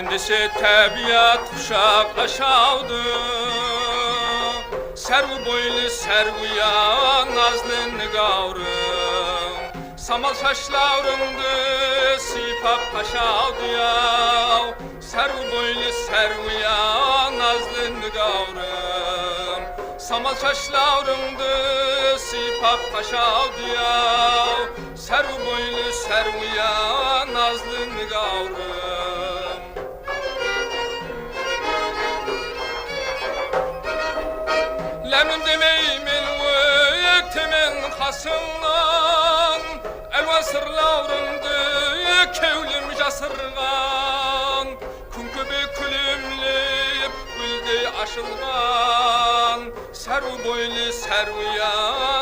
Kendisi tabiat kuşak aşağıdı. Servu boylu servuya nazlı nigavrım. Samal saçlarımdı sipap aşağıdı yav. Servu boylu servuya nazlı nigavrım. Samal saçlarımdı sipap aşağıdı yav. Servu boylu servuya nazlı nigavrım. Lemim demeymin vektimin hasından. Elvan sırlarımdı kevlim jasırgan. Kunkubi külümleyip gülde aşılgan. Servu boylu servuya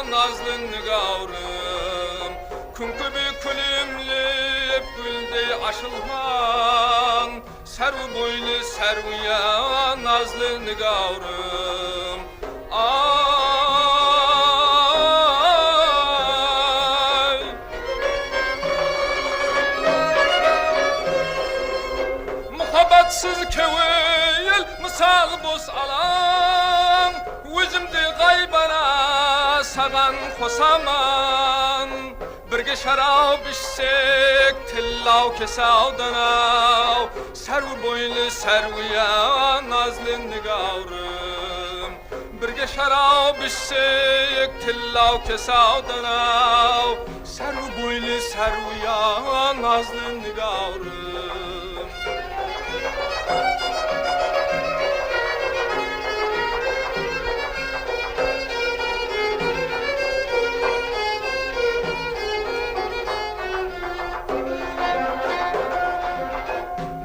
nazlı nigavrım. Kunkubi külümleyip gülde aşılgan. Servu boylu servuya nazlı nigavrım. Ay muhabbatsız kevil misal boz alan. Özümde gaybana sagan xosaman. Birge şarab içsek tillav kesavdanav. Servu boylu servuya nazlı nigavrım. Birge şarab içsek tillav kesavdanav. Servu boylu servuya nazlı nigavrım.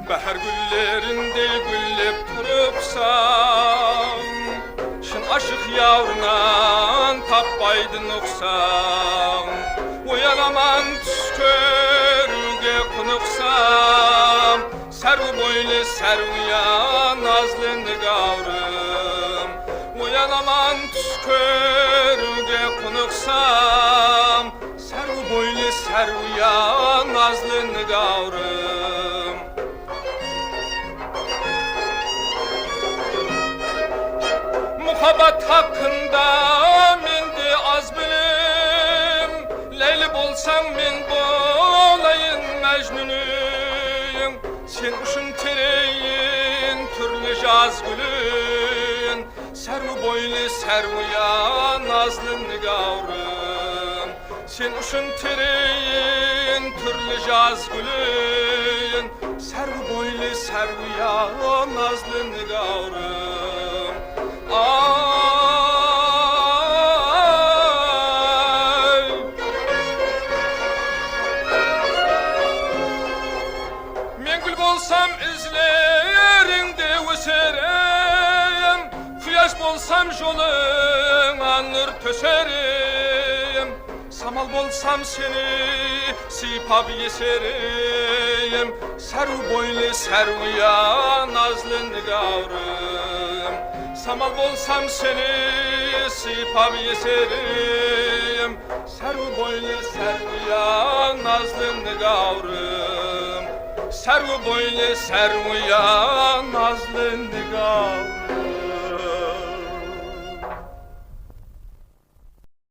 Bahar güllerinde güllep turupsan. Şın aşık yavrunan tappaydın oksan. Uyalaman tüskörüge kunuksam. Servu boylu servuya nazlı nigavrım. Uyalaman tüskörüge kunuksam. Servu boylu servuya nazlı nigavrım. Muhabbat hakkında mende az bilim. Leyli bolsam men bolayın Mecnun'uyum. Sen uşun tereyin türlü jaz gülün. Servu boylu servuya nazlı nigavrım. Sen uşun tereyin türlü jaz gülün. Servu boylu servuya nazlı nigavrım. Ay men gül bolsam izlerinde öserim. Kuyaş bolsam joluna nur töserim. Samal bolsam seni sipap yeserim. Servu boylu servuya nazlı nigavrım. Samal bolsam seni sipap yeserim. Servu boylu servuya nazlı nigavrım. Servu boylu servuya nazlı nigavrım.